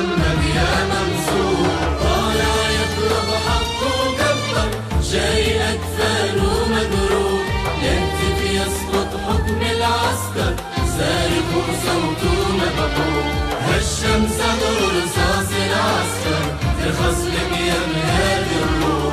محمد يا منصور، طالع يطلب حقه كبر، جاي أكفان ومجروح، يهتف يسقط حكم العسكر، صارخ وصوته مبحوح، هالشمس ضر رصاص العسكر، ترخص لك يا مهاد الروح.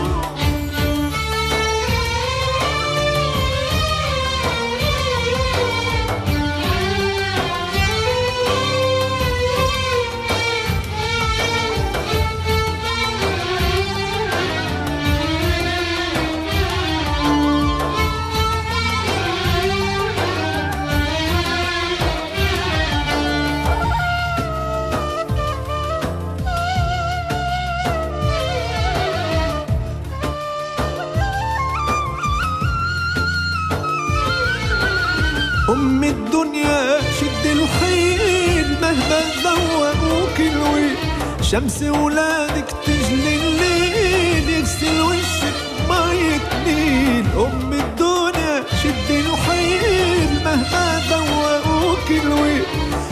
أم الدنيا شد الحيل مهما ذوقوك الويل، شمس ولادك تجلي الليل يغسل وشك مية نيل. أم الدنيا شد الحيل مهما ذوقوك الويل،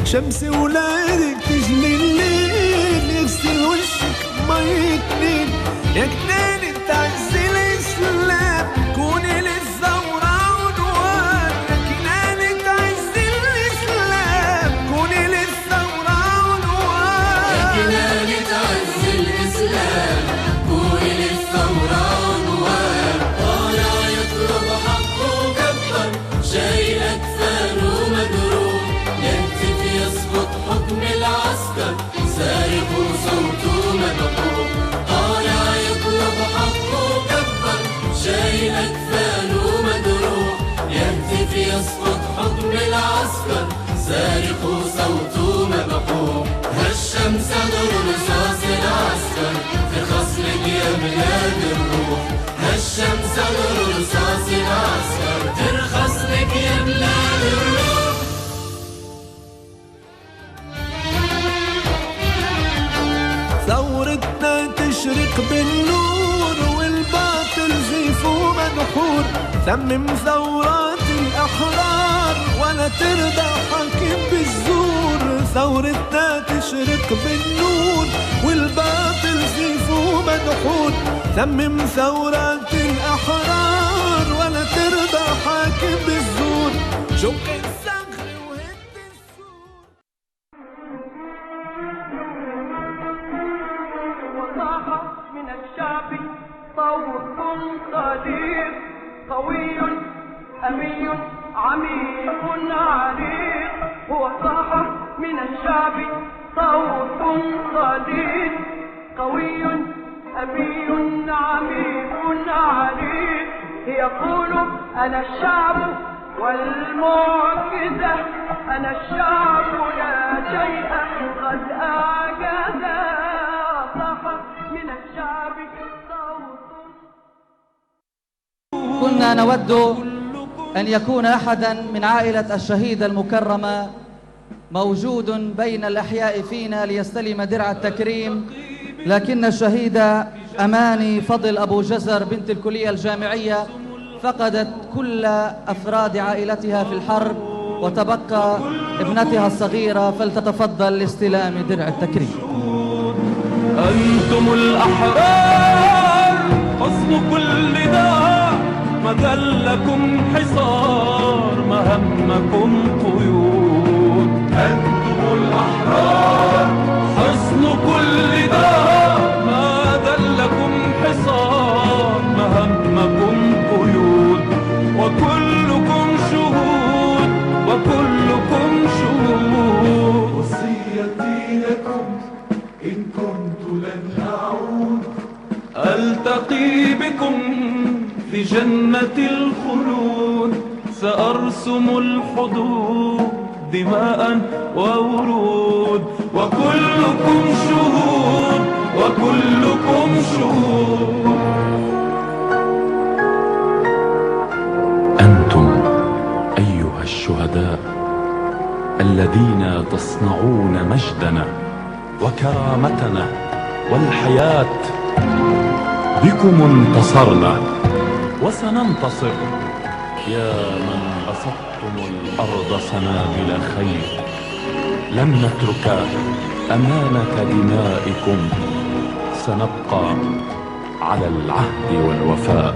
شمس ولادك تجلي الليل يغسل وشك مية نيل. يا كنانة تعز الإسلام كوني للثورة عنوان، يا كنانة تعز الإسلام كوني للثورة عنوان، يا كنانة تعز الإسلام كوني للثورة عنوان، طالع يطلب حقه كبر، جاي أكفان ومجروح، يهتف يسقط حكم العسكر، صارخ وصوته مبحوح، طالع يطلب حقه كبر، جاي أكفان ومجروح، يهتف يسقط حكم العسكر، صارخ وصوته مبحوح، هالشمس ضر رصاص العسكر، ترخص لك يا بلاد الروح، هالشمس ضر رصاص العسكر، ترخص لك يا بلاد الروح. ثورتنا تشرق بالنور والباطل زيف ومدحور، تمم ثورات الأحرار ولا ترضى حاكم بالزور. ثورتنا تشرق بالنور والباطل زيف ومدحور، تمم ثورات الأحرار ولا ترضى حاكم بالزور. شق الصخر وهد السور. وصاح من الشعب صوت صديق قوي أمي عميق عريق. هو صاح من الشعب صوت صديق قوي أمي عميق عريق، يقول أنا الشعب والمعجزة، أنا الشعب لا شيء قد أعجز. صاح من الشعب صوت. كنا نود أن يكون أحدا من عائلة الشهيدة المكرمة موجود بين الأحياء فينا ليستلم درع التكريم، لكن الشهيدة أماني فضل أبو جزر بنت الكلية الجامعية فقدت كل أفراد عائلتها في الحرب، وتبقى ابنتها الصغيرة، فلتتفضل لاستلام درع التكريم. أنتم الأحرار حصن كل دار، مذلكم حصار مهمكم قيود. أنتم الأحرار حصن كل دار، مذلكم حصار مهمكم قيود. وكلكم شهود وكلكم شهود. وصيتي لكم إن كنت لن أعود، ألتقي بكم في جنة الخلود. سأرسم الحدود دماء وورود. وكلكم شهود وكلكم شهود. أنتم أيها الشهداء الذين تصنعون مجدنا وكرامتنا والحياة، بكم انتصرنا وسننتصر. يا من بسطتم الأرض سنابل خير، لن نترك أمانة دمائكم سنبقى على العهد والوفاء.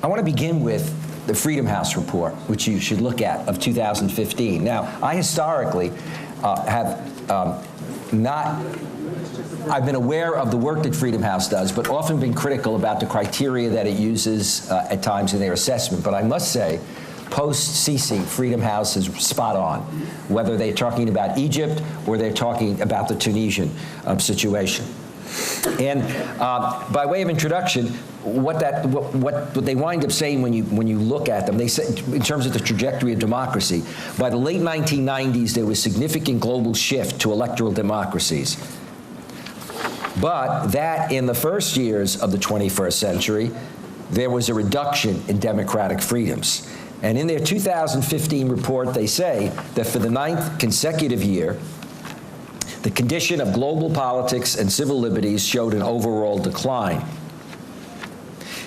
I want to begin with the Freedom House report, which you should look at, of 2015. Now, I historically I've been aware of the work that Freedom House does, but often been critical about the criteria that it uses at times in their assessment. But I must say, post-Sisi, Freedom House is spot on, whether they're talking about Egypt or they're talking about the Tunisian situation. And by way of introduction, what they wind up saying when you look at them, they say, in terms of the trajectory of democracy, by the late 1990s there was significant global shift to electoral democracies. But that in the first years of the 21st century, there was a reduction in democratic freedoms. And in their 2015 report, they say that for the 9th consecutive year, the condition of global politics and civil liberties showed an overall decline.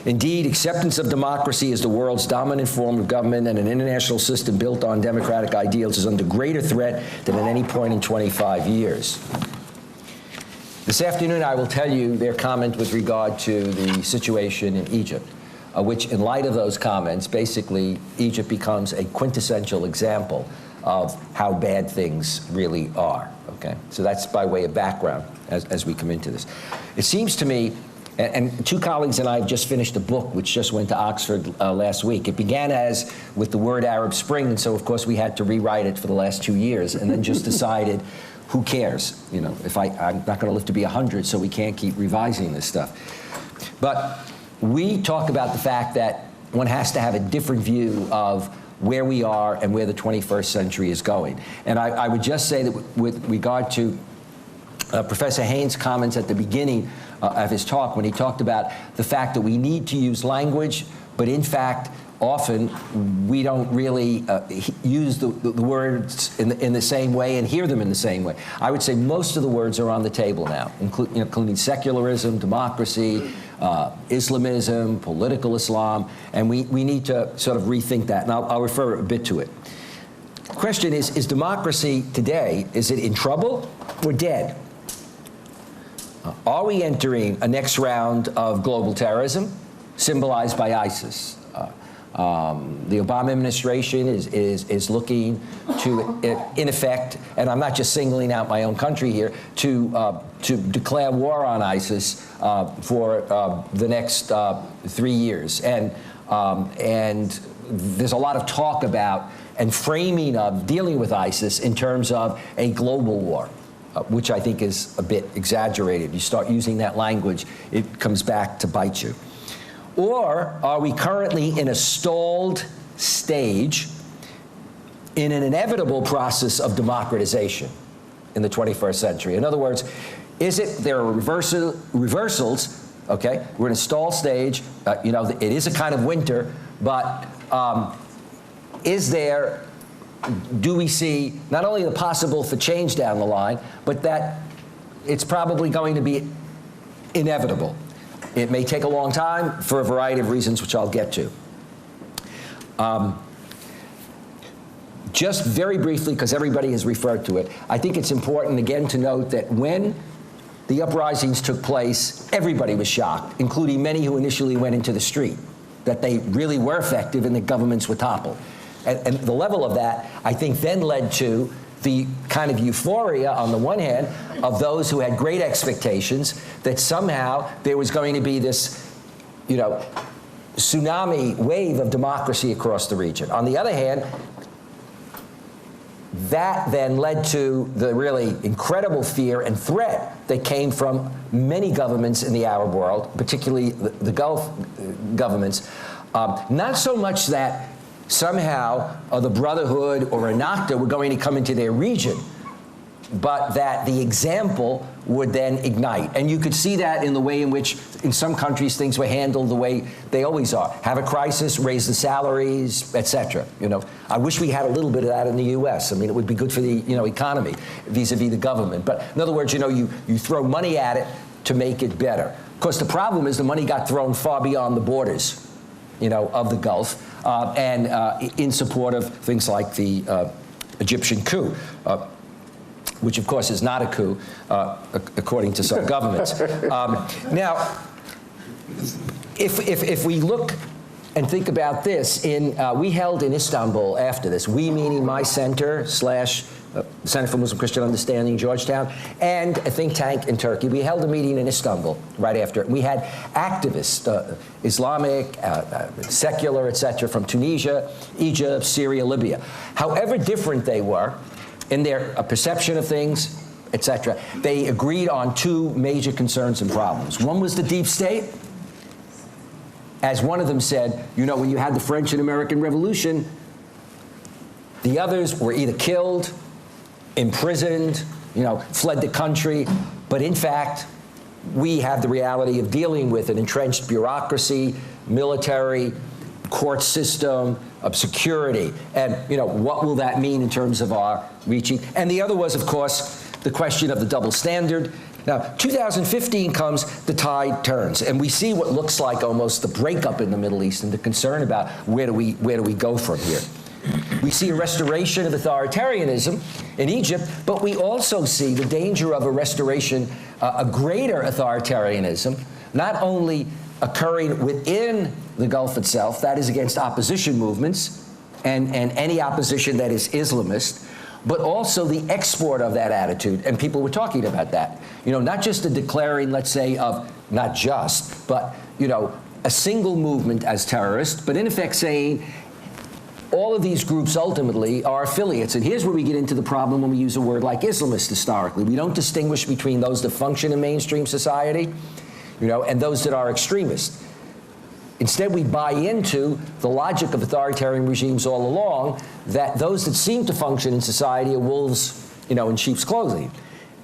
Indeed, acceptance of democracy as the world's dominant form of government and an international system built on democratic ideals is under greater threat than at any point in 25 years. This afternoon, I will tell you their comment with regard to the situation in Egypt, which, in light of those comments, basically, Egypt becomes a quintessential example of how bad things really are, okay? So that's by way of background as we come into this. It seems to me, and two colleagues and I have just finished a book which just went to Oxford last week. It began as with the word Arab Spring, and so of course we had to rewrite it for the last 2 years, and then just decided, who cares? You know, if I'm not gonna live to be 100, so we can't keep revising this stuff. But we talk about the fact that one has to have a different view of where we are and where the 21st century is going. And I would just say that with regard to Professor Haynes' comments at the beginning of his talk, when he talked about the fact that we need to use language, but in fact, often we don't really use the words in the same way and hear them in the same way. I would say most of the words are on the table now, including secularism, democracy, Islamism, political Islam, and we need to sort of rethink that, and I'll refer a bit to it. The question is democracy today, is it in trouble or dead? Are we entering a next round of global terrorism, symbolized by ISIS? The Obama administration is looking to, in effect, and I'm not just singling out my own country here, to declare war on ISIS for the next 3 years. And there's a lot of talk about and framing of dealing with ISIS in terms of a global war, which I think is a bit exaggerated. You start using that language, it comes back to bite you. Or are we currently in a stalled stage in an inevitable process of democratization in the 21st century? In other words, there are reversals, okay? We're in a stalled stage. You know, it is a kind of winter, but do we see not only the possible for change down the line, but that it's probably going to be inevitable? It may take a long time for a variety of reasons, which I'll get to. Just very briefly, because everybody has referred to it, I think it's important again to note that when the uprisings took place, everybody was shocked, including many who initially went into the street, that they really were effective and the governments were toppled. And the level of that, I think, then led to the kind of euphoria, on the one hand, of those who had great expectations that somehow there was going to be this, you know, tsunami wave of democracy across the region. On the other hand, that then led to the really incredible fear and threat that came from many governments in the Arab world, particularly the Gulf governments. Not so much that somehow the Brotherhood or Ennahda were going to come into their region, but that the example would then ignite. And you could see that in the way in which, in some countries, things were handled the way they always are. Have a crisis, raise the salaries, etc. You know, I wish we had a little bit of that in the U.S. I mean, it would be good for the, you know, economy vis-a-vis the government. But in other words, you know, you throw money at it to make it better. Of course, the problem is the money got thrown far beyond the borders, you know, of the Gulf, and in support of things like the Egyptian coup. Which, of course, is not a coup, according to some governments. Now, if we look and think about this, we held in Istanbul after this, we meaning my center / Center for Muslim Christian Understanding, Georgetown, and a think tank in Turkey. We held a meeting in Istanbul right after. We had activists, Islamic, secular, etc., from Tunisia, Egypt, Syria, Libya. However different they were in their perception of things, etc., they agreed on two major concerns and problems. One was the deep state. As one of them said, you know, when you had the French and American Revolution, the others were either killed, imprisoned, you know, fled the country, but in fact, we have the reality of dealing with an entrenched bureaucracy, military, court system, of security, and, you know, what will that mean in terms of our reaching? And the other was, of course, the question of the double standard. Now, 2015 comes, the tide turns, and we see what looks like almost the breakup in the Middle East and the concern about where do we go from here. We see a restoration of authoritarianism in Egypt, but we also see the danger of a restoration, a greater authoritarianism, not only occurring within the Gulf itself, that is against opposition movements and any opposition that is Islamist, but also the export of that attitude, and people were talking about that. You know, not just the declaring, let's say, of, not just, but, you know, a single movement as terrorist, but in effect saying all of these groups ultimately are affiliates. And here's where we get into the problem when we use a word like Islamist historically. We don't distinguish between those that function in mainstream society, you know, and those that are extremists. Instead, we buy into the logic of authoritarian regimes all along, that those that seem to function in society are wolves, you know, in sheep's clothing.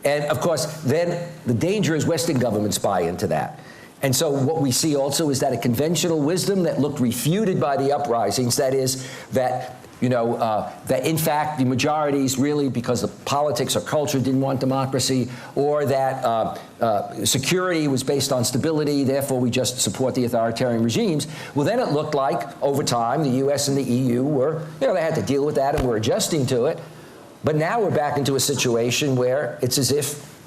And of course, then the danger is Western governments buy into that. And so what we see also is that a conventional wisdom that looked refuted by the uprisings, that is, that, you know, that in fact the majorities really, because the politics or culture didn't want democracy, or that security was based on stability, therefore we just support the authoritarian regimes. Well, then it looked like over time the US and the EU were, you know, they had to deal with that and were adjusting to it. But now we're back into a situation where it's as if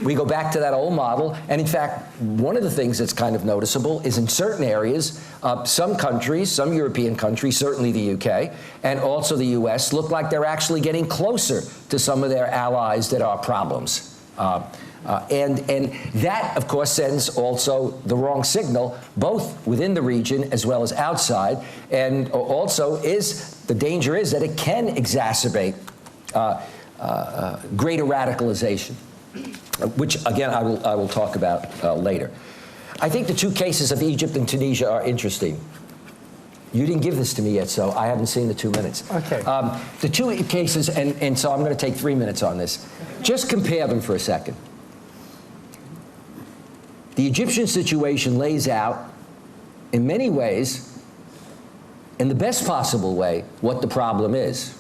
we go back to that old model. And in fact, one of the things that's kind of noticeable is in certain areas, some countries, some European countries, certainly the UK, and also the US, look like they're actually getting closer to some of their allies that are problems. And that, of course, sends also the wrong signal, both within the region as well as outside. And also the danger is that it can exacerbate greater radicalization, which, again, I will talk about later. I think the two cases of Egypt and Tunisia are interesting. You didn't give this to me yet, so I haven't seen the 2 minutes. Okay. The two cases, and so I'm going to take 3 minutes on this. Just compare them for a second. The Egyptian situation lays out, in many ways, in the best possible way, what the problem is.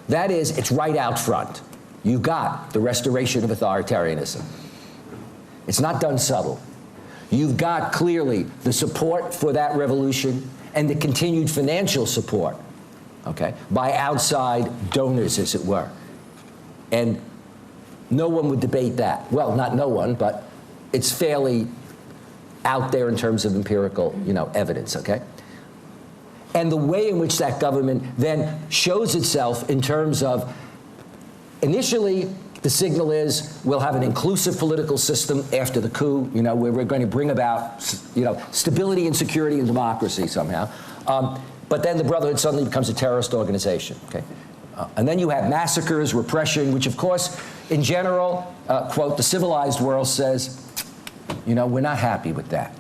That is, it's right out front. You got the restoration of authoritarianism. It's not done subtle. You've got clearly the support for that revolution and the continued financial support, okay, by outside donors, as it were. And No one would debate that. Well, not no one, but it's fairly out there in terms of empirical, evidence, okay? And the way in which that government then shows itself in terms of, initially, the signal is we'll have an inclusive political system after the coup, where we're going to bring about, stability and security and democracy somehow. But then the Brotherhood suddenly becomes a terrorist organization, okay? And then you have massacres, repression, which of course, in general, quote, the civilized world says, we're not happy with that.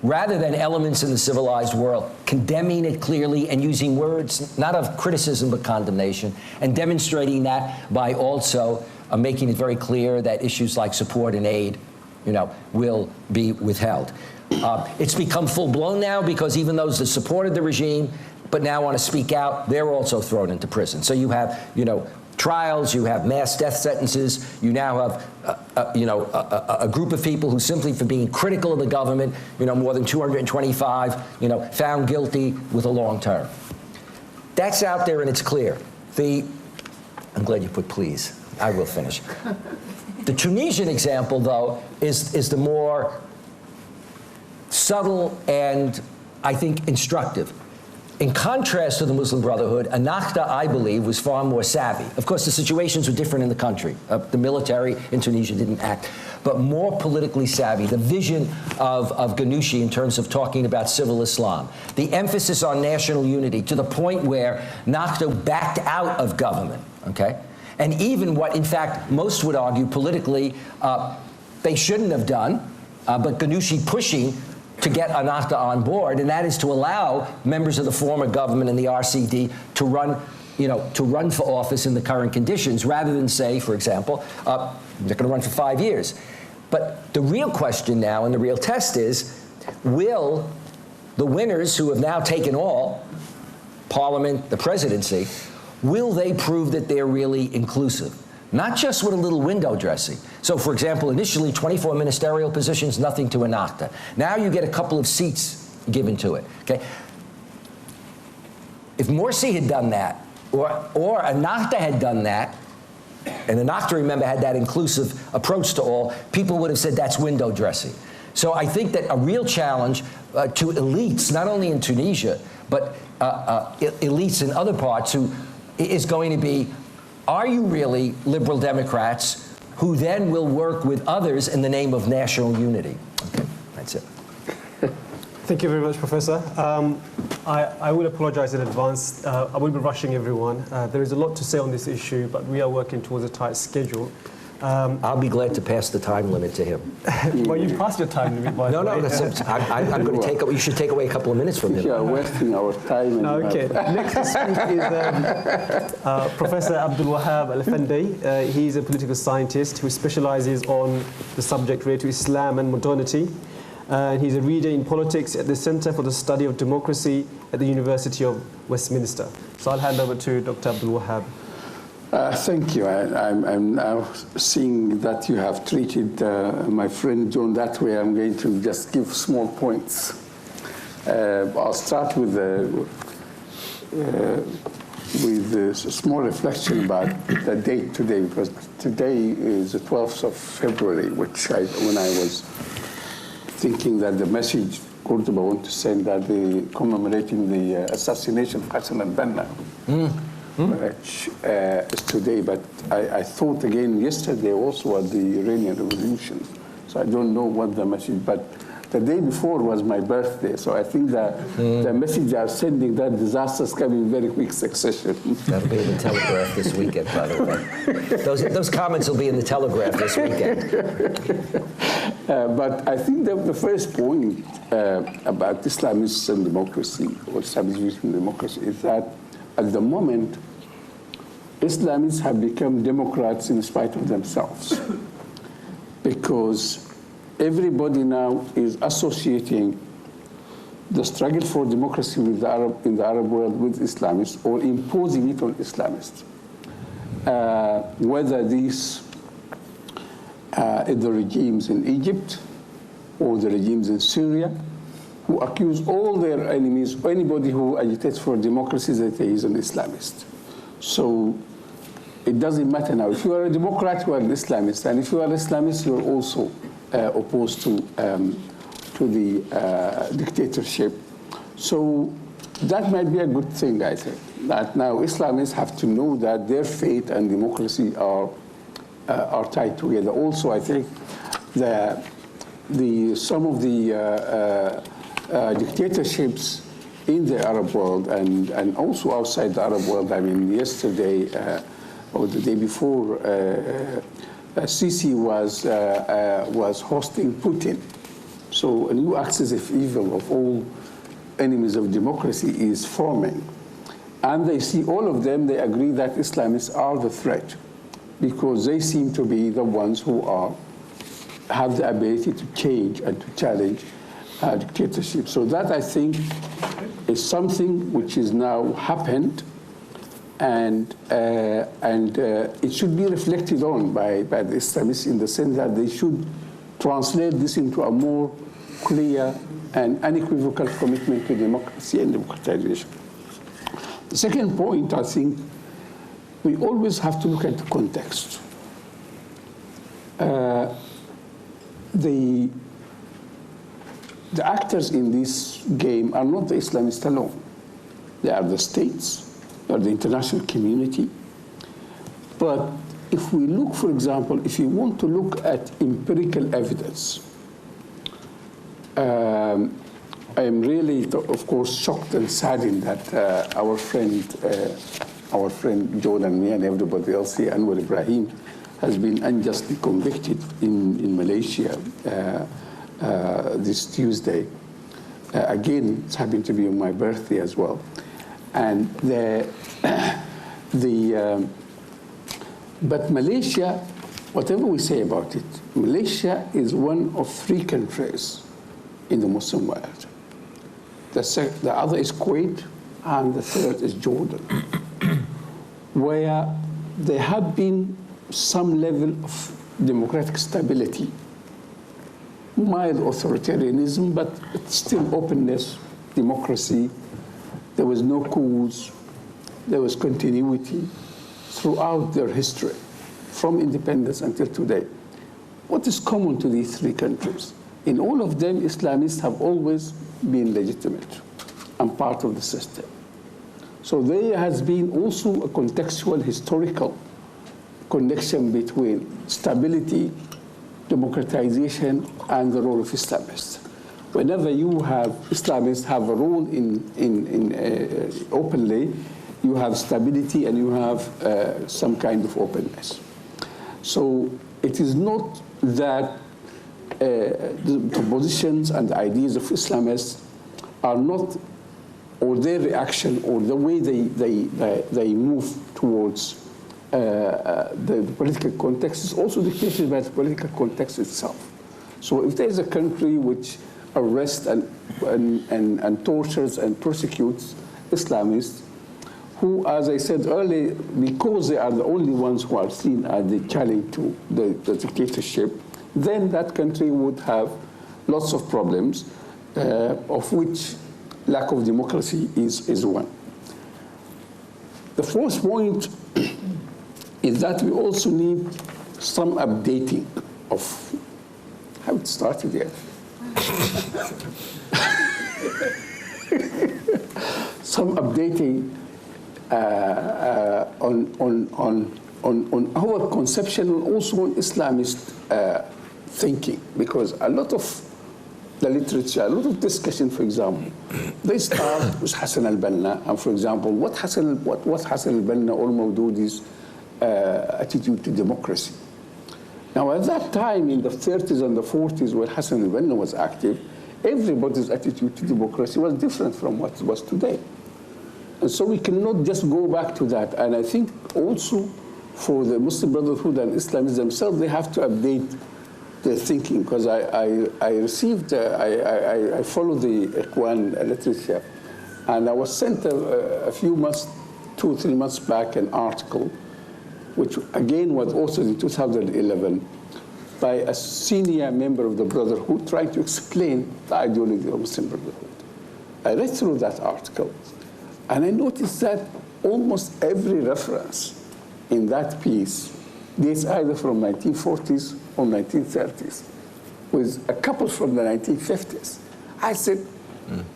Rather than elements in the civilized world condemning it clearly and using words not of criticism but condemnation, and demonstrating that by also making it very clear that issues like support and aid, will be withheld. It's become full-blown now because even those that supported the regime but now want to speak out, they're also thrown into prison. So you have, trials, you have mass death sentences, you now have a group of people who simply for being critical of the government, more than 225, found guilty with a long term. That's out there and it's clear. I'm glad you put please. I will finish. The Tunisian example, though, is the more subtle and, I think, instructive. In contrast to the Muslim Brotherhood, Ennahda, I believe, was far more savvy. Of course, the situations were different in the country. The military in Tunisia didn't act, but more politically savvy. The vision of Ghannouchi in terms of talking about civil Islam. The emphasis on national unity to the point where Ennahda backed out of government, okay? And even what, in fact, most would argue politically they shouldn't have done, but Ghannouchi pushing to get Ennahda on board, and that is to allow members of the former government and the RCD to run for office in the current conditions, rather than say, for example, they're going to run for 5 years. But the real question now, and the real test is, will the winners who have now taken all, parliament, the presidency, will they prove that they're really inclusive? Not just with a little window dressing. So, for example, initially 24 ministerial positions, nothing to Ennahda. Now you get a couple of seats given to it. Okay. If Morsi had done that, or Ennahda had done that, and Ennahda, remember, had that inclusive approach to all, people would have said that's window dressing. So I think that a real challenge to elites, not only in Tunisia, but elites in other parts, is going to be, are you really liberal Democrats who then will work with others in the name of national unity? Okay, that's it. Thank you very much, Professor. I will apologize in advance. I will be rushing everyone. There is a lot to say on this issue, but we are working towards a tight schedule. I'll be glad to pass the time limit to him. Well, you passed your time limit, by the way. No, I'm going to take. You should take away a couple of minutes from him. Yeah, wasting our time. Okay. Next to speak is Professor Abdul Wahab Al-Effendi. He's a political scientist who specializes on the subject related to Islam and modernity. And he's a reader in politics at the Center for the Study of Democracy at the University of Westminster. So I'll hand over to Dr. Abdul Wahab. Thank you. I'm now seeing that you have treated my friend John that way. I'm going to just give small points. I'll start with a small reflection about the date today, because today is the 12th of February, which when I was thinking that the message Cordoba want to send that they commemorating the assassination of Hassan al-Banna. Which is today, but I thought again yesterday also at the Iranian Revolution, so I don't know what the message, but the day before was my birthday, so I think that the message they are sending, that disasters come in very quick succession. That'll be in the Telegraph this weekend, by the way. Those comments will be in the Telegraph this weekend. But I think that the first point about Islamists and democracy, or Islamists and democracy, is that at the moment, Islamists have become Democrats in spite of themselves, because everybody now is associating the struggle for democracy with in the Arab world with Islamists, or imposing it on Islamists. Whether these are the regimes in Egypt or the regimes in Syria, who accuse all their enemies, anybody who agitates for democracy, that he is an Islamist. So it doesn't matter now. If you are a Democrat, you are an Islamist, and if you are an Islamist, you are also opposed to the dictatorship. So that might be a good thing, I think, that now Islamists have to know that their faith and democracy are tied together. Also, I think some of the dictatorships in the Arab world and also outside the Arab world. I mean, yesterday or the day before, Sisi was hosting Putin. So a new axis of evil of all enemies of democracy is forming. And they see all of them, they agree that Islamists are the threat because they seem to be the ones who have the ability to change and to challenge dictatorship. So that, I think, is something which is now happened, and it should be reflected on by the Islamists in the sense that they should translate this into a more clear and unequivocal commitment to democracy and democratization. The second point, I think, we always have to look at the context. The actors in this game are not the Islamists alone. They are the states, they are the international community. But if we look, for example, if you want to look at empirical evidence, I am really, of course, shocked and saddened that our friend John and me and everybody else here, Anwar Ibrahim, has been unjustly convicted in Malaysia this Tuesday. Again, it's happened to be on my birthday as well. And but Malaysia, whatever we say about it, Malaysia is one of 3 countries in the Muslim world. The other is Kuwait, and the third is Jordan, where there have been some level of democratic stability, mild authoritarianism, but still openness, democracy. There was no coups. There was continuity throughout their history, from independence until today. What is common to these 3 countries? In all of them, Islamists have always been legitimate and part of the system. So there has been also a contextual, historical connection between stability, democratization, and the role of Islamists. Whenever you have Islamists have a role in openly, you have stability and you have some kind of openness. So it is not that the positions and the ideas of Islamists are not, or their reaction or the way they move towards the political context is also dictated by the political context itself. So if there is a country which arrests and tortures and persecutes Islamists, who, as I said earlier, because they are the only ones who are seen as the challenge to the dictatorship, then that country would have lots of problems, of which lack of democracy is one. The fourth point is that we also need some updating of how it started yet. Some updating on our conception and also on Islamist thinking, because a lot of the literature, a lot of discussion, for example, they start with Hassan al-Banna, and for example, what Hassan al-Banna or Mawdudi's attitude to democracy. Now, at that time, in the 30s and the 40s, when Hassan al-Banna was active, everybody's attitude to democracy was different from what it was today. And so we cannot just go back to that. And I think also for the Muslim Brotherhood and Islamists themselves, they have to update their thinking, because I follow the Ikhwan literature, and I was sent a few months, 2 or 3 months back, an article, which again was authored in 2011 by a senior member of the Brotherhood trying to explain the ideology of Muslim Brotherhood. I read through that article, and I noticed that almost every reference in that piece dates either from 1940s or 1930s, with a couple from the 1950s. I said,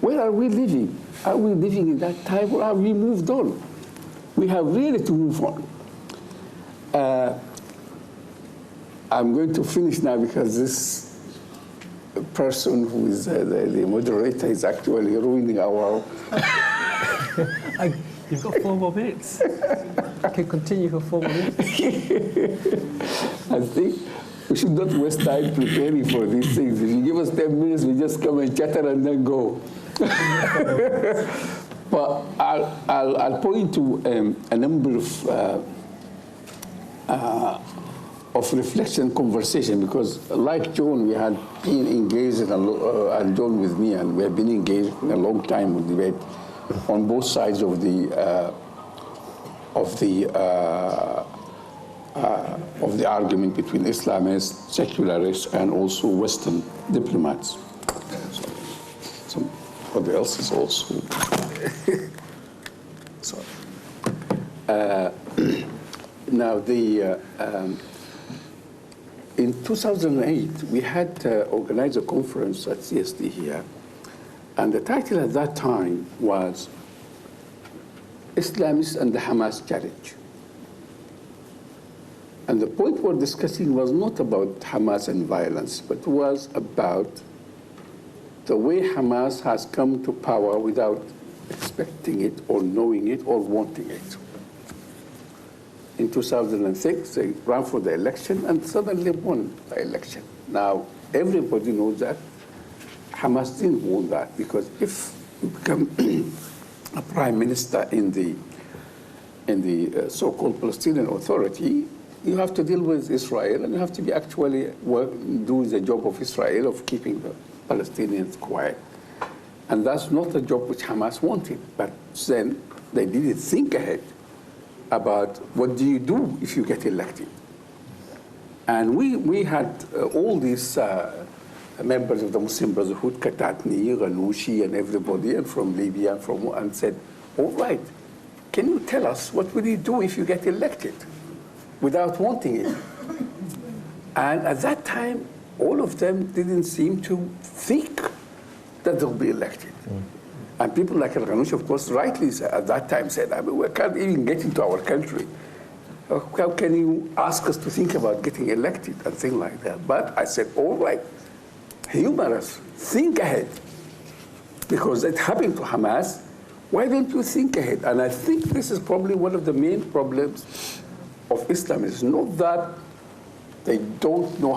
where are we living? Are we living in that time, or have we moved on? We have really to move on. I'm going to finish now because this person who is the moderator is actually ruining our... You've got 4 more minutes. I can continue for 4 more minutes. I think we should not waste time preparing for these things. If you give us 10 minutes, we just come and chatter and then go. But I'll point to a number of reflection conversation, because like John, we had been engaged and John with me, and we have been engaged in a long time with debate on both sides of the argument between Islamists, secularists, and also Western diplomats. Somebody else is also. Sorry. Now, in 2008, we had organized a conference at CSD here, and the title at that time was Islamists and the Hamas Challenge. And the point we're discussing was not about Hamas and violence, but was about the way Hamas has come to power without expecting it or knowing it or wanting it. In 2006, they ran for the election and suddenly won the election. Now, everybody knows that Hamas didn't want that, because if you become a prime minister in the so-called Palestinian Authority, you have to deal with Israel, and you have to be actually do the job of Israel of keeping the Palestinians quiet. And that's not a job which Hamas wanted. But then they didn't think ahead about what do you do if you get elected. And we had all these members of the Muslim Brotherhood, Katatni, Ghanouchi, and everybody, and from Libya, and said, all right, can you tell us what will you do if you get elected without wanting it? And at that time, all of them didn't seem to think that they'll be elected. And people like Al-Ghanouchi, of course, rightly at that time said, I mean, we can't even get into our country. How can you ask us to think about getting elected and things like that? But I said, all right, humorous, think ahead. Because it happened to Hamas, why don't you think ahead? And I think this is probably one of the main problems of Islam. It's not that they don't know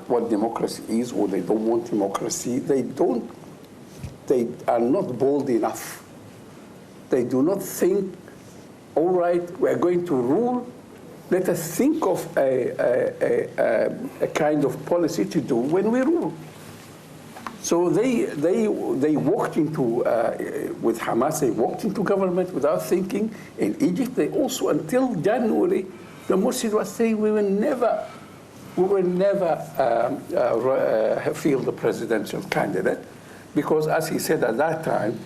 what democracy is, or they don't want democracy. They are not bold enough. They do not think, all right, we're going to rule. Let us think of a kind of policy to do when we rule. So they walked into, with Hamas, they walked into government without thinking. In Egypt, they also, until January, the Mursid was saying we will never field the presidential candidate, because as he said at that time,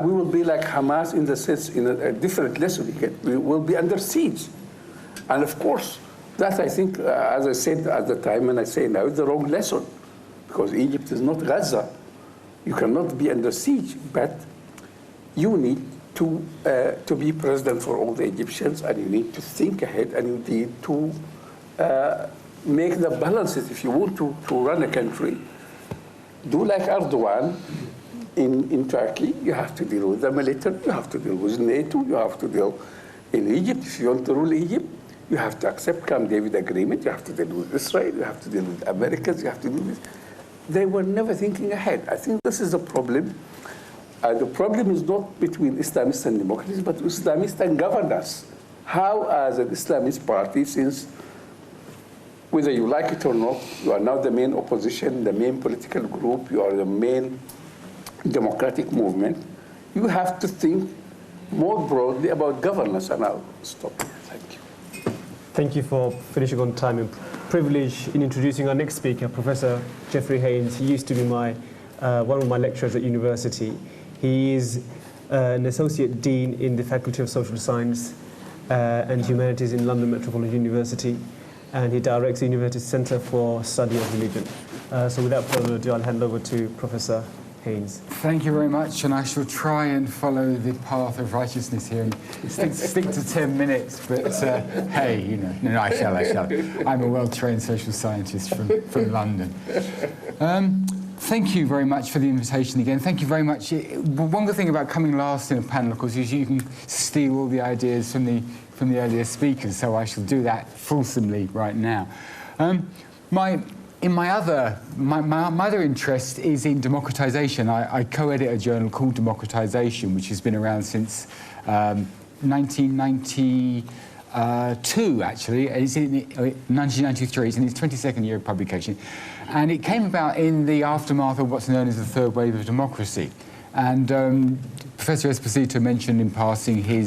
we will be like Hamas in the sense, in a different lesson. We will be under siege. And of course, that I think, as I said at the time, and I say now, is the wrong lesson. Because Egypt is not Gaza. You cannot be under siege, but you need to be president for all the Egyptians, and you need to think ahead, and you need to make the balances. If you want to run a country, do like Erdogan in Turkey. You have to deal with the military, you have to deal with NATO, you have to deal in Egypt. If you want to rule Egypt, you have to accept Camp David agreement, you have to deal with Israel, you have to deal with Americans, you have to deal with... They were never thinking ahead. I think this is the problem. The problem is not between Islamists and democracies, but Islamists and governors. How, as an Islamist party, since whether you like it or not, you are now the main opposition, the main political group, you are the main democratic movement, you have to think more broadly about governance. And I'll stop here. Thank you. Thank you for finishing on time, and privilege in introducing our next speaker, Professor Jeffrey Haynes. He used to be one of my lecturers at university. He is an associate dean in the Faculty of Social Science and Humanities in London Metropolitan University, and he directs the University Centre for Study of Religion. So without further ado, I'll hand over to Professor Haynes. Thank you very much, and I shall try and follow the path of righteousness here and stick to 10 minutes, but hey, you know, no, I shall. I'm a well-trained social scientist from London. Thank you very much for the invitation again. Thank you very much. One good thing about coming last in a panel, of course, is you can steal all the ideas from the earlier speakers, so I shall do that fulsomely right now. My other interest is in democratization. I co-edit a journal called Democratization, which has been around since 1992, actually. It's in 1993. It's in its 22nd year of publication. And it came about in the aftermath of what's known as the third wave of democracy. And Professor Esposito mentioned in passing he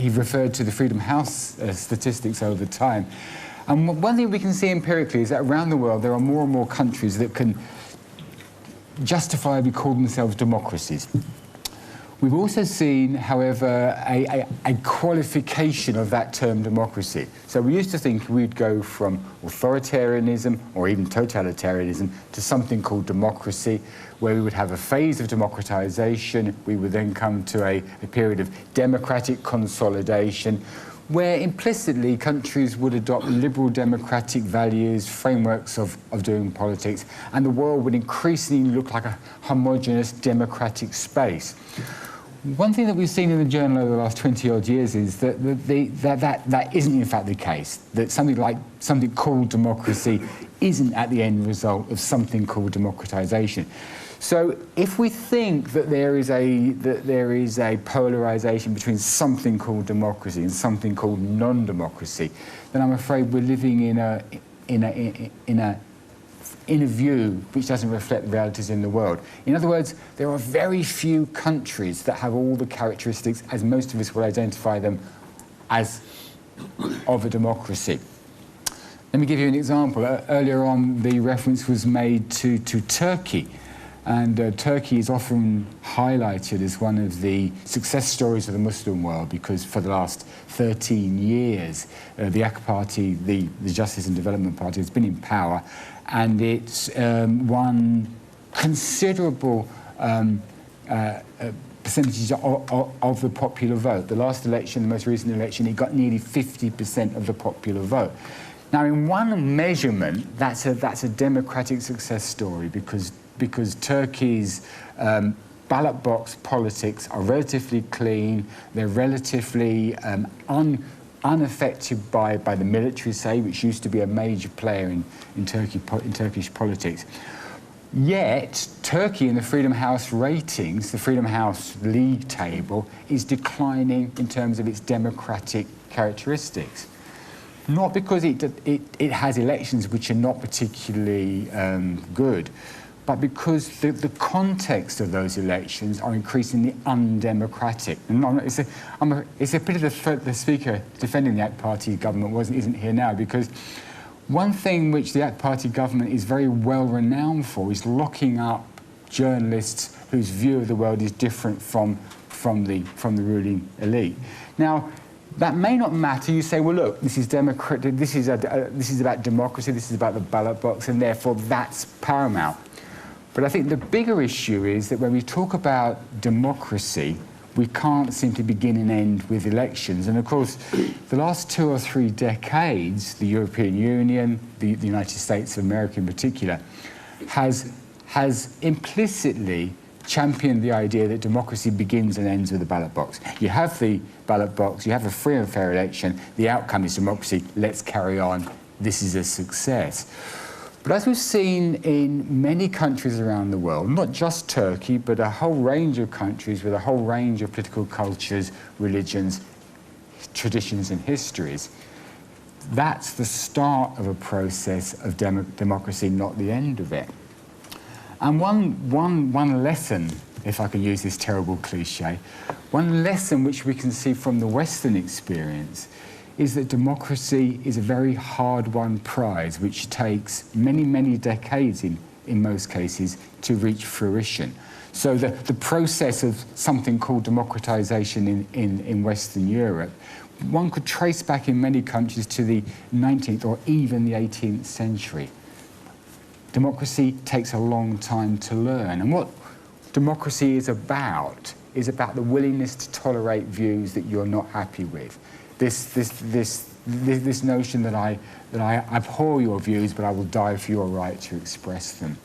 referred to the Freedom House statistics over time. And one thing we can see empirically is that around the world there are more and more countries that can justifiably call themselves democracies. We've also seen, however, a qualification of that term democracy. So we used to think we'd go from authoritarianism or even totalitarianism to something called democracy, where we would have a phase of democratization. We would then come to a period of democratic consolidation, where implicitly countries would adopt liberal democratic values, frameworks of doing politics, and the world would increasingly look like a homogeneous democratic space. One thing that we've seen in the journal over the last 20-odd years is that that isn't in fact the case, that something called democracy isn't at the end result of something called democratization. So if we think that there is a polarization between something called democracy and something called non-democracy, then I'm afraid we're living in a view which doesn't reflect the realities in the world. In other words, there are very few countries that have all the characteristics, as most of us will identify them as, of a democracy. Let me give you an example. Earlier on, the reference was made to Turkey. And Turkey is often highlighted as one of the success stories of the Muslim world because for the last 13 years, the AK Party, the Justice and Development Party, has been in power, and it's won considerable percentages of the popular vote. The last election, the most recent election, it got nearly 50% of the popular vote. Now, in one measurement, that's a democratic success story because Turkey's ballot box politics are relatively clean, they're relatively unaffected by the military, say, which used to be a major player in Turkish politics. Yet, Turkey in the Freedom House ratings, the Freedom House league table, is declining in terms of its democratic characteristics. Not because it has elections which are not particularly good, but because the context of those elections are increasingly undemocratic. And it's a pity the speaker defending the AK Party government isn't here now, because one thing which the AK Party government is very well renowned for is locking up journalists whose view of the world is different from the ruling elite. Now, that may not matter. You say, well, look, this is democratic. This is about democracy. This is about the ballot box, and therefore that's paramount. But I think the bigger issue is that when we talk about democracy, we can't simply begin and end with elections. And of course, the last 2 or 3 decades, the European Union, the United States of America in particular, has implicitly championed the idea that democracy begins and ends with the ballot box. You have the ballot box, you have a free and fair election, the outcome is democracy, let's carry on, this is a success. But as we've seen in many countries around the world, not just Turkey, but a whole range of countries with a whole range of political cultures, religions, traditions and histories, that's the start of a process of democracy, not the end of it. And one lesson, if I can use this terrible cliche, one lesson which we can see from the Western experience is that democracy is a very hard-won prize which takes many, many decades in most cases, to reach fruition. So the process of something called democratization in Western Europe, one could trace back in many countries to the 19th or even the 18th century. Democracy takes a long time to learn. And what democracy is about the willingness to tolerate views that you're not happy with. This notion that I abhor your views, but I will die for your right to express them.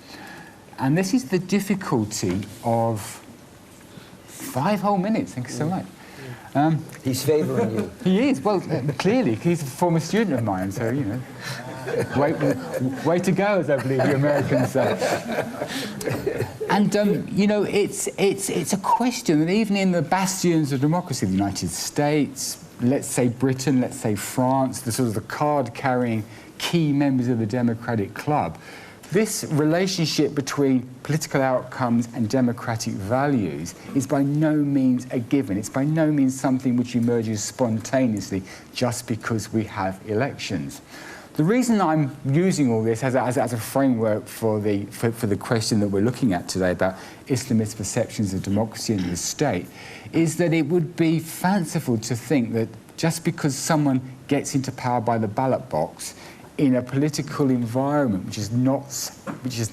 And this is the difficulty of 5 whole minutes. Thank you so much. He's favouring you. He is. Well, clearly, he's a former student of mine, so, you know. Way to go, as I believe the Americans say. And, you know, it's a question that even in the bastions of democracy, the United States, let's say Britain, let's say France, the sort of the card-carrying key members of the democratic club, this relationship between political outcomes and democratic values is by no means a given. It's by no means something which emerges spontaneously just because we have elections. The reason I'm using all this as a framework for the question that we're looking at today about Islamist perceptions of democracy and the state is that it would be fanciful to think that just because someone gets into power by the ballot box in a political environment which does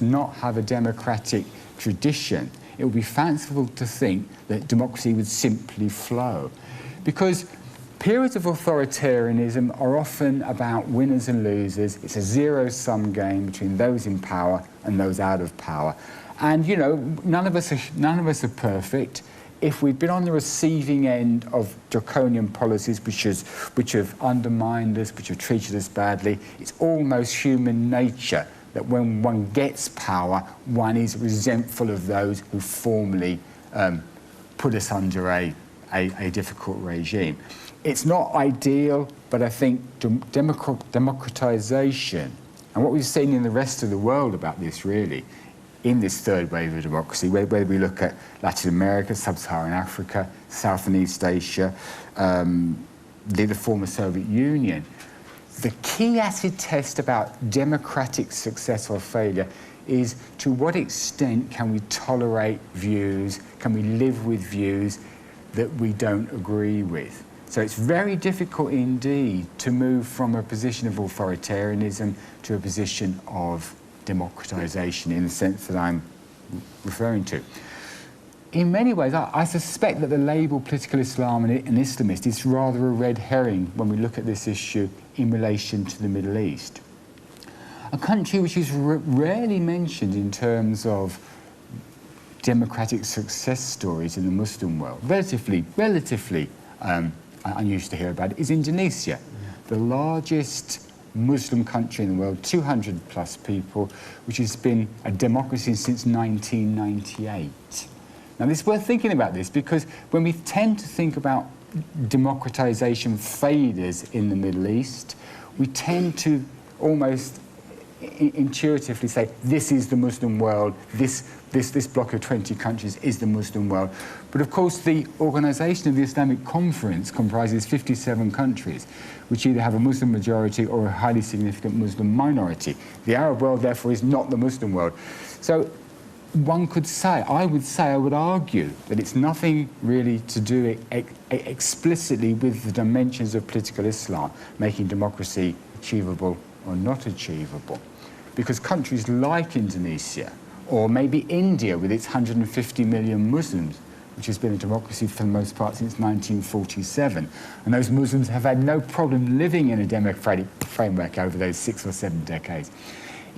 not have a democratic tradition, it would be fanciful to think that democracy would simply flow. Because periods of authoritarianism are often about winners and losers. It's a zero-sum game between those in power and those out of power. And, you know, none of us are perfect. If we've been on the receiving end of draconian policies which have undermined us, which have treated us badly, it's almost human nature that when one gets power, one is resentful of those who formerly put us under a difficult regime. It's not ideal, but I think democratization, and what we've seen in the rest of the world about this really, in this third wave of democracy, where we look at Latin America, Sub-Saharan Africa, South and East Asia, the former Soviet Union, the key acid test about democratic success or failure is to what extent can we tolerate views, can we live with views that we don't agree with. So it's very difficult indeed to move from a position of authoritarianism to a position of democratization in the sense that I'm referring to. In many ways, I suspect that the label political Islam and Islamist is rather a red herring when we look at this issue in relation to the Middle East. A country which is rarely mentioned in terms of democratic success stories in the Muslim world, relatively unusual to hear about it, is Indonesia, the largest Muslim country in the world, 200 plus people, which has been a democracy since 1998. Now, it's worth thinking about this because when we tend to think about democratization failures in the Middle East, we tend to almost intuitively say, this is the Muslim world, this block of 20 countries is the Muslim world. But of course, the Organization of the Islamic Conference comprises 57 countries, which either have a Muslim majority or a highly significant Muslim minority. The Arab world, therefore, is not the Muslim world. So one could say, I would argue that it's nothing really to do explicitly with the dimensions of political Islam, making democracy achievable or not achievable. Because countries like Indonesia, or maybe India with its 150 million Muslims, which has been a democracy for the most part since 1947, and those Muslims have had no problem living in a democratic framework over those 6 or 7 decades.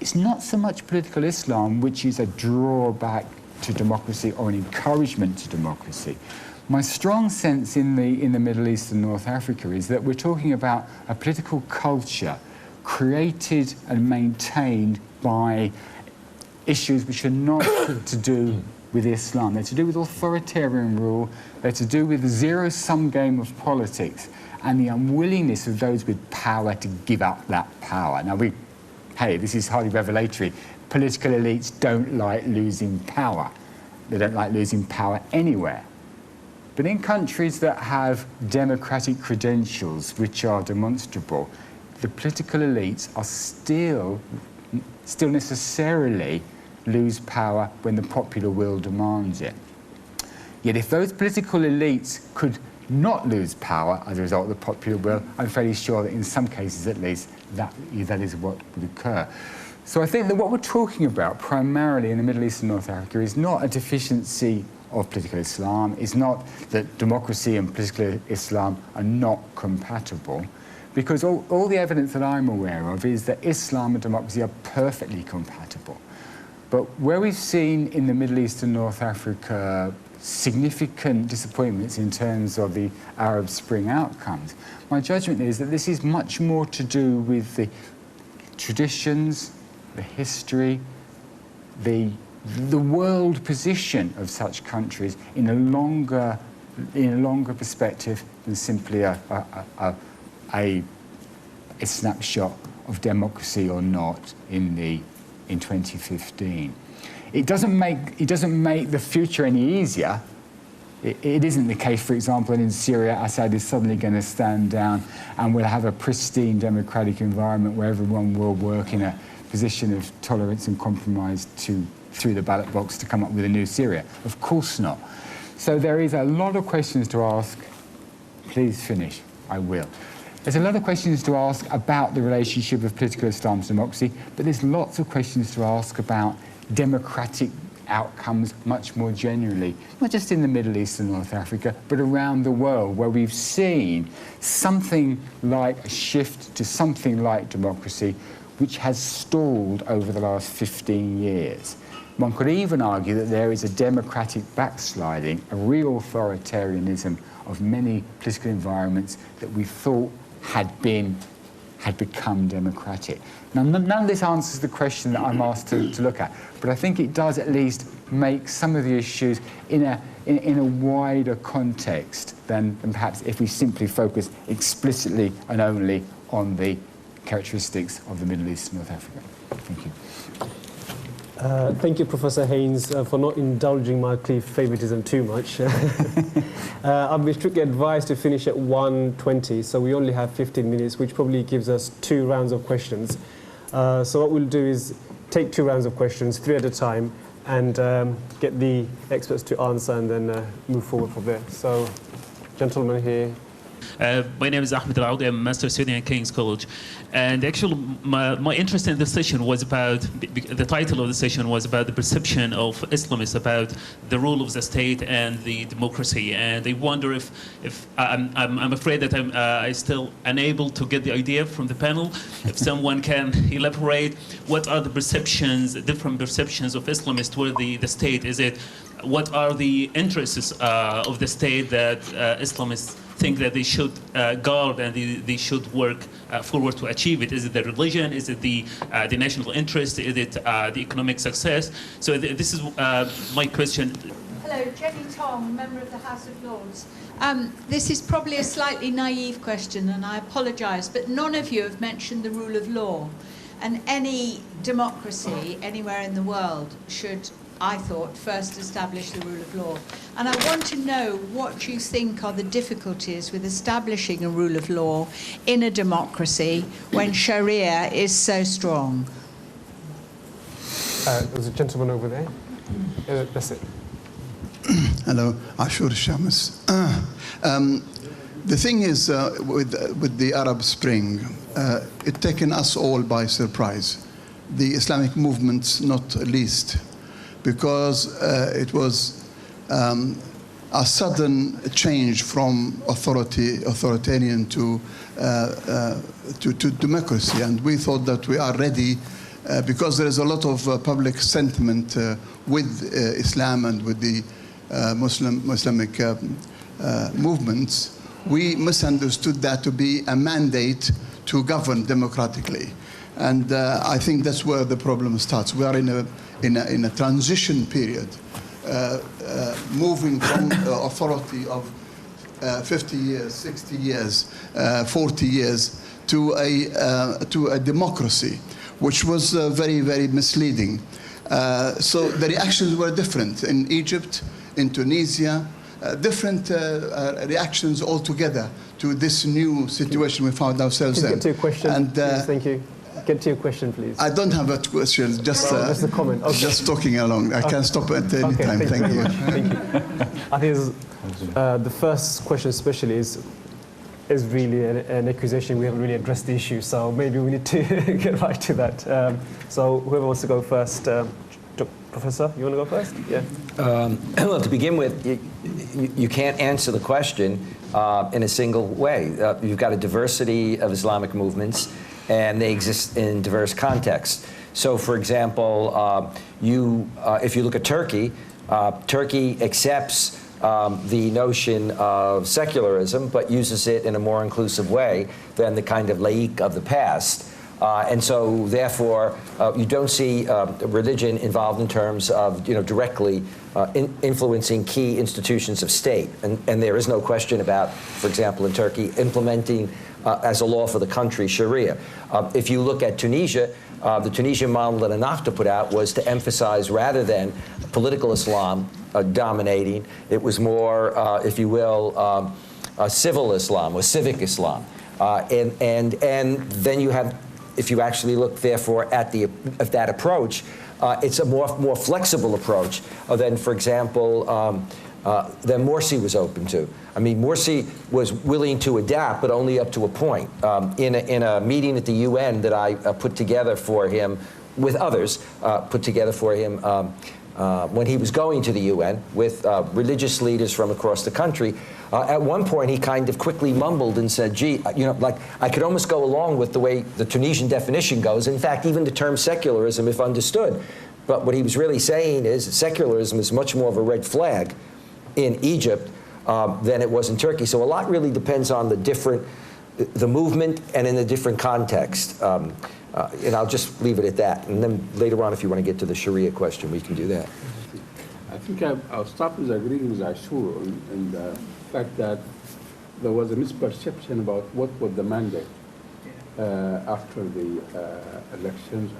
It's not so much political Islam which is a drawback to democracy or an encouragement to democracy. My strong sense in the Middle East and North Africa is that we're talking about a political culture created and maintained by issues which are not to do with Islam. They're to do with authoritarian rule, they're to do with the zero-sum game of politics and the unwillingness of those with power to give up that power. Now, this is hardly revelatory. Political elites don't like losing power. They don't like losing power anywhere. But in countries that have democratic credentials which are demonstrable, the political elites are still necessarily lose power when the popular will demands it. Yet if those political elites could not lose power as a result of the popular will, I'm fairly sure that in some cases at least that is what would occur. So I think that what we're talking about primarily in the Middle East and North Africa is not a deficiency of political Islam. It's not that democracy and political Islam are not compatible, because all the evidence that I'm aware of is that Islam and democracy are perfectly compatible. But where we've seen in the Middle East and North Africa significant disappointments in terms of the Arab Spring outcomes, my judgment is that this is much more to do with the traditions, the history, the world position of such countries in a longer perspective than simply a snapshot of democracy or not in 2015. It doesn't make the future any easier. It isn't the case, for example, that in Syria, Assad is suddenly going to stand down and we'll have a pristine democratic environment where everyone will work in a position of tolerance and compromise through the ballot box to come up with a new Syria. Of course not. So there is a lot of questions to ask. Please finish. I will. There's a lot of questions to ask about the relationship of political Islam to democracy, but there's lots of questions to ask about democratic outcomes much more generally, not just in the Middle East and North Africa, but around the world, where we've seen something like a shift to something like democracy, which has stalled over the last 15 years. One could even argue that there is a democratic backsliding, a real authoritarianism of many political environments that we thought had become democratic. Now, none of this answers the question that I'm asked to look at, but I think it does at least make some of the issues in a wider context than perhaps if we simply focus explicitly and only on the characteristics of the Middle East and North Africa. Thank you. Thank you, Professor Haynes, for not indulging my favoritism too much. I've been strictly advised to finish at 1:20, so we only have 15 minutes, which probably gives us 2 rounds of questions. So what we'll do is take 2 rounds of questions, 3 at a time, and get the experts to answer and then move forward from there. So, gentleman here. My name is Ahmed Al-Aoudi. I'm a Master Student at King's College. And actually, my interest in this session was about, the title of the session was about the perception of Islamists about the rule of the state and the democracy. And I wonder if I'm afraid that I'm still unable to get the idea from the panel. If someone can elaborate, what are the perceptions, different perceptions of Islamists toward the state? What are the interests of the state that Islamists think that they should guard and they should work forward to achieve it? Is it the religion? Is it the national interest? Is it the economic success? So this is my question. Hello, Jenny Tong, member of the House of Lords. This is probably a slightly naive question, and I apologise, but none of you have mentioned the rule of law. And any democracy anywhere in the world should, I thought, first establish the rule of law. And I want to know what you think are the difficulties with establishing a rule of law in a democracy when Sharia is so strong. There's a gentleman over there. That's it. Hello, Ashur Shams. The thing is, with the Arab Spring, it taken us all by surprise. The Islamic movements, not least, because it was a sudden change from authoritarian to democracy, and we thought that we are ready because there is a lot of public sentiment with Islam and with the Islamic movements. We misunderstood that to be a mandate to govern democratically, and I think that's where the problem starts. We are in a transition period, moving from authority of 50 years, 60 years, 40 years to a democracy, which was very, very misleading. So the reactions were different in Egypt, in Tunisia, different reactions altogether to this new situation we found ourselves in. Get to your question. And, please, thank you. get to your question, please. I don't have a question, just just a comment. Okay. Just talking along. I can stop at any time. Thank you. Thank you. I think the first question especially is really an accusation. We haven't really addressed the issue, so maybe we need to get right to that. So whoever wants to go first. Professor, you want to go first? Yeah. Well, to begin with, you can't answer the question in a single way. You've got a diversity of Islamic movements, and they exist in diverse contexts. So, for example, if you look at Turkey, Turkey accepts the notion of secularism, but uses it in a more inclusive way than the kind of laïc of the past. And so, therefore, you don't see religion involved in terms of, directly influencing key institutions of state. And there is no question about, for example, in Turkey, implementing as a law for the country Sharia. If you look at Tunisia, the Tunisian model that Ennahda put out was to emphasize, rather than political Islam dominating, it was more, if you will, civil Islam or civic Islam. And then you have, if you actually look, therefore, at that approach, it's a more flexible approach than, for example, than Morsi was open to. I mean, Morsi was willing to adapt, but only up to a point. In a meeting at the UN that I put together for him, with others, put together for him when he was going to the UN with religious leaders from across the country. At one point, he kind of quickly mumbled and said, gee, like, I could almost go along with the way the Tunisian definition goes. In fact, even the term secularism, if understood. But what he was really saying is that secularism is much more of a red flag in Egypt than it was in Turkey. So a lot really depends on the movement and in a different context. And I'll just leave it at that. And then later on, if you want to get to the Sharia question, we can do that. I think I'll start with agreeing with Ashur and the fact that there was a misperception about what was the mandate after the elections,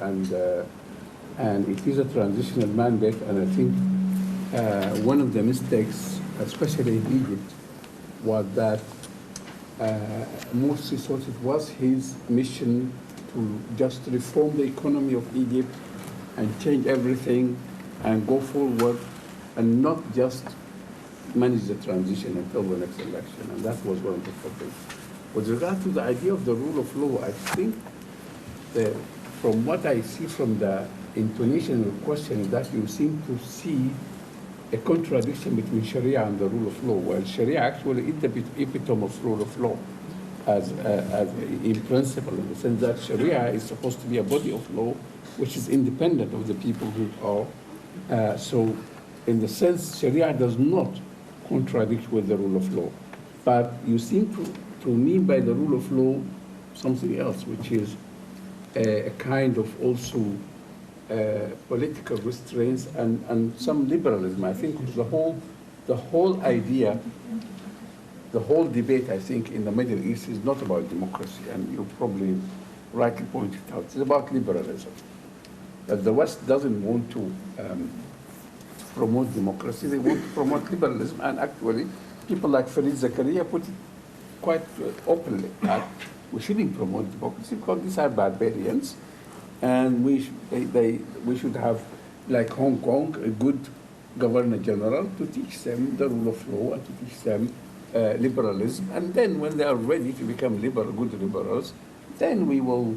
and it is a transitional mandate. And I think one of the mistakes, especially in Egypt, was that Morsi thought it was his mission to just reform the economy of Egypt and change everything and go forward and not just manage the transition until the next election. And that was one of the problems. With regard to the idea of the rule of law, I think that from what I see from the intonation of the question, that you seem to see a contradiction between Sharia and the rule of law. Well, Sharia actually is the epitome of rule of law, as in principle, in the sense that Sharia is supposed to be a body of law which is independent of the people who are. So in the sense, Sharia does not contradict with the rule of law. But you seem to mean by the rule of law something else, which is a kind of also political restraints and some liberalism. I think the whole idea, the whole debate, I think, in the Middle East is not about democracy, and you probably rightly pointed out. It's about liberalism. That the West doesn't want to promote democracy, they want to promote liberalism, and actually people like Fareed Zakaria put it quite openly that we shouldn't promote democracy because these are barbarians, and we should have, like Hong Kong, a good governor general to teach them the rule of law and to teach them liberalism, and then when they are ready to become good liberals, then we will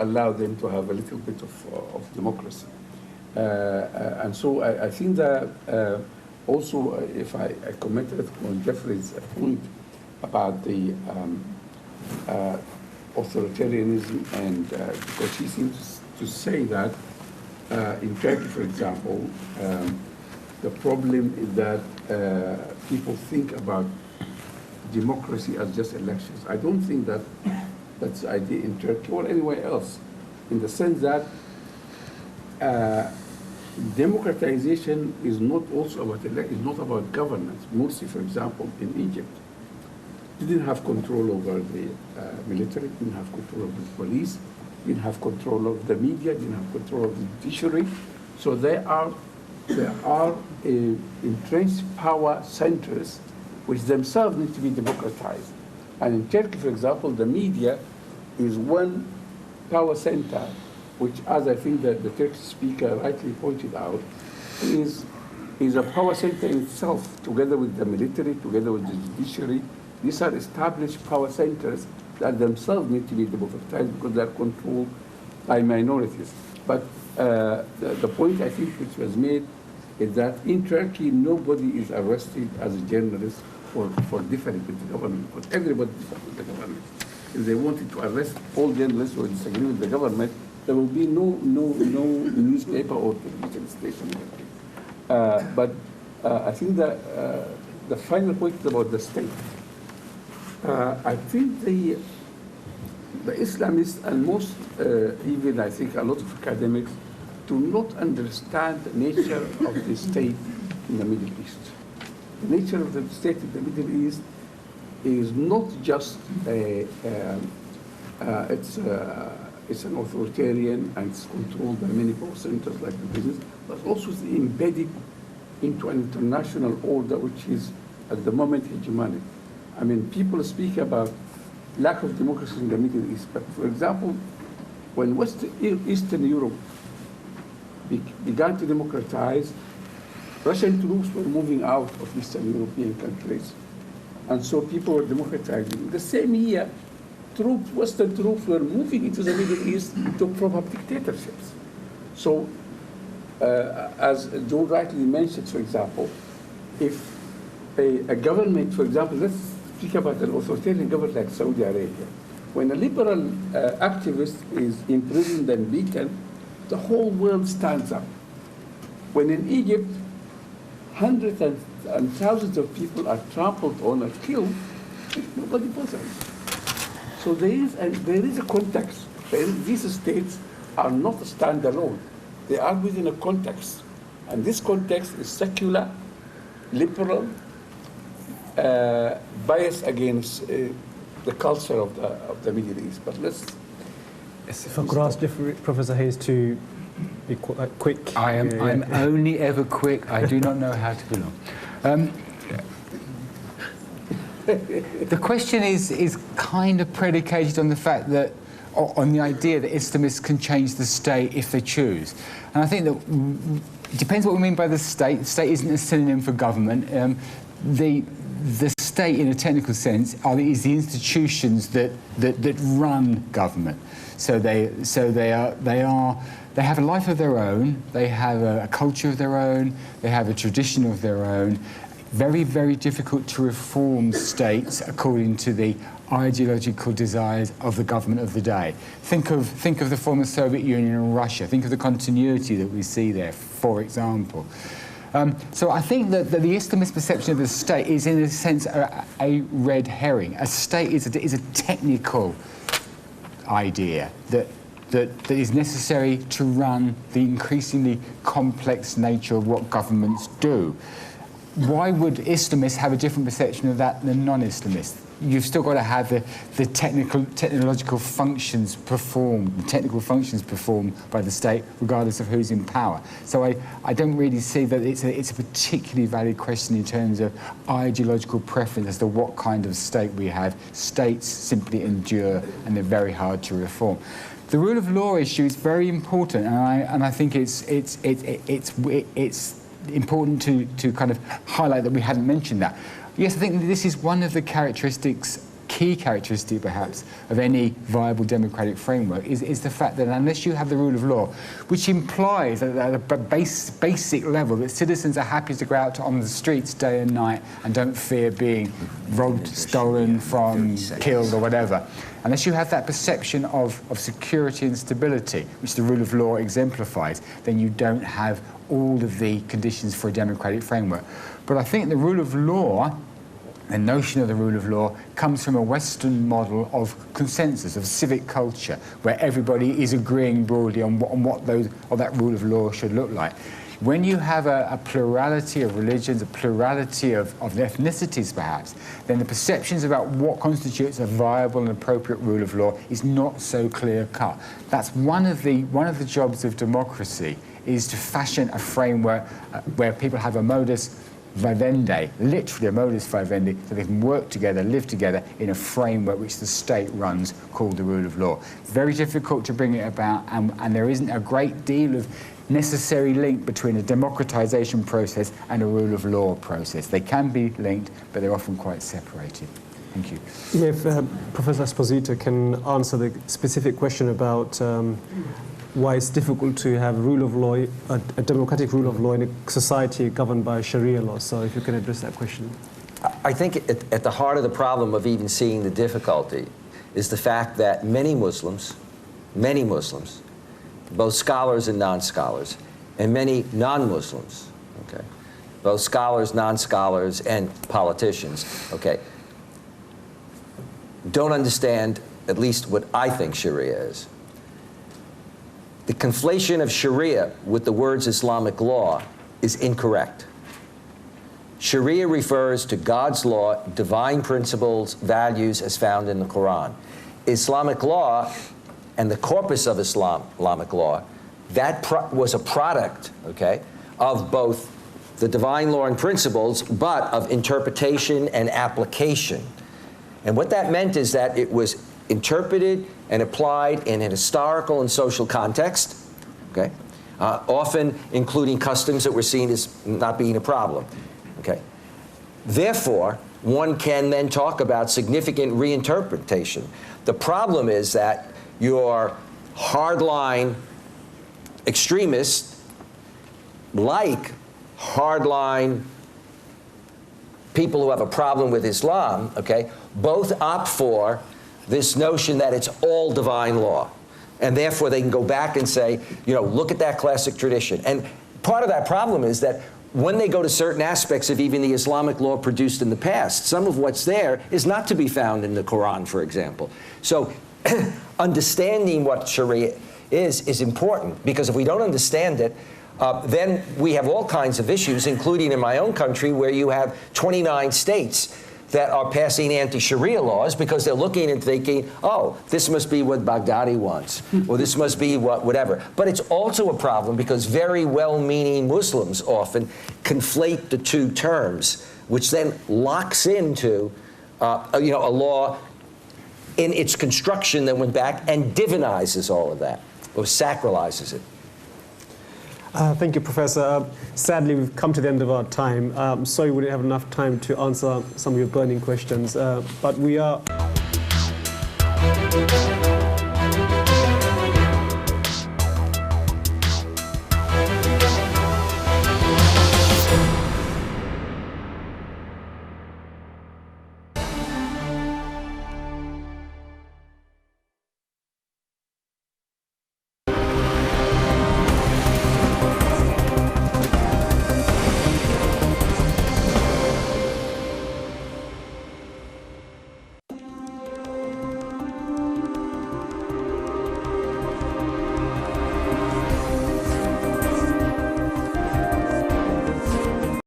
allow them to have a little bit of democracy. And so I think that also, if I commented on Jeffrey's point about the authoritarianism, and because he seems to say that in Turkey, for example, the problem is that people think about democracy as just elections. I don't think that that's the idea in Turkey or anywhere else, in the sense that democratization is not also about is not about governance. Morsi, for example, in Egypt, didn't have control over the military, didn't have control of the police, didn't have control of the media, didn't have control of the judiciary. So there are entrenched power centers which themselves need to be democratized. And in Turkey, for example, the media is one power center, which, as I think that the Turkish speaker rightly pointed out, is a power center in itself, together with the military, together with the judiciary. These are established power centers that themselves need to be democratized because they're controlled by minorities. But the point I think which was made is that in Turkey, nobody is arrested as a journalist for differing with the government, because everybody differs with the government. If they wanted to arrest all journalists who disagree with the government, there will be no newspaper or television station. But I think that the final point is about the state. I think the Islamists and most, even I think a lot of academics, do not understand the nature of the state in the Middle East. The nature of the state in the Middle East is not just it's an authoritarian and it's controlled by many power centers like the business, but also it's embedded into an international order which is at the moment hegemonic. I mean, people speak about lack of democracy in the Middle East, but for example, when Eastern Europe began to democratize, Russian troops were moving out of Eastern European countries, and so people were democratizing. The same year, Western troops were moving into the Middle East to prop up dictatorships. So, as Joe rightly mentioned, for example, if a government, for example, let's speak about an authoritarian government like Saudi Arabia, when a liberal activist is imprisoned and beaten, the whole world stands up. When in Egypt, hundreds and thousands of people are trampled on and killed, nobody bothers. So there is a context. These states are not standalone. They are within a context. And this context is secular, liberal, bias against the culture of the Middle East. But let's... If I could ask Professor Hayes to be quick. I'm only ever quick. I do not know how to be long. The question is kind of predicated on the fact that, on the idea that Islamists can change the state if they choose. And I think that it depends what we mean by the state. The state isn't a synonym for government. The state, in a technical sense, is the institutions that run government. So they have a life of their own. They have a culture of their own. They have a tradition of their own. Very, very difficult to reform states according to the ideological desires of the government of the day. Think of the former Soviet Union and Russia. Think of the continuity that we see there, for example. So I think that the Islamist perception of the state is, in a sense, a red herring. A state is a technical idea that is necessary to run the increasingly complex nature of what governments do. Why would Islamists have a different perception of that than non-Islamists? You've still got to have the technological functions performed, the technical functions performed by the state, regardless of who's in power. So I don't really see that it's a particularly valid question in terms of ideological preference as to what kind of state we have. States simply endure, and they're very hard to reform. The rule of law issue is very important, and I think it's important to kind of highlight that we hadn't mentioned that. Yes, I think this is one of the key characteristic perhaps, of any viable democratic framework is the fact that unless you have the rule of law, which implies at a basic level that citizens are happy to go out on the streets day and night and don't fear being robbed, stolen from, killed or whatever, unless you have that perception of security and stability, which the rule of law exemplifies, then you don't have all of the conditions for a democratic framework. But I think the rule of law, the notion of the rule of law, comes from a Western model of consensus, of civic culture, where everybody is agreeing broadly on what that rule of law should look like. When you have a plurality of religions, a plurality of ethnicities perhaps, then the perceptions about what constitutes a viable and appropriate rule of law is not so clear-cut. That's one of the jobs of democracy, is to fashion a framework where people have a modus vivendi, literally a modus vivendi, so they can work together, live together in a framework which the state runs called the rule of law. Very difficult to bring it about, and there isn't a great deal of necessary link between a democratization process and a rule of law process. They can be linked, but they're often quite separated. Thank you. If Professor Esposito can answer the specific question about why it's difficult to have rule of law, a democratic rule of law in a society governed by Sharia law. So if you can address that question. I think at the heart of the problem of even seeing the difficulty is the fact that many Muslims, both scholars and non-scholars, and many non-Muslims, okay, both scholars, non-scholars, and politicians, okay, don't understand at least what I think Sharia is. The conflation of Sharia with the words Islamic law is incorrect. Sharia refers to God's law, divine principles, values as found in the Quran. Islamic law and the corpus of Islamic law, that was a product, okay, of both the divine law and principles, but of interpretation and application. And what that meant is that it was interpreted and applied in an historical and social context, okay, often including customs that were seen as not being a problem, okay. Therefore, one can then talk about significant reinterpretation. The problem is that your hardline extremists, like hardline people who have a problem with Islam, okay, both opt for this notion that it's all divine law. And therefore they can go back and say, you know, look at that classic tradition. And part of that problem is that when they go to certain aspects of even the Islamic law produced in the past, some of what's there is not to be found in the Quran, for example. So understanding what Sharia is important, because if we don't understand it, then we have all kinds of issues, including in my own country, where you have 29 states that are passing anti-Sharia laws because they're looking and thinking, oh, this must be what Baghdadi wants, or this must be whatever. But it's also a problem because very well-meaning Muslims often conflate the two terms, which then locks into a law in its construction that went back and divinizes all of that, or sacralizes it. Thank you, Professor. Sadly, we've come to the end of our time. Sorry we didn't have enough time to answer some of your burning questions, but we are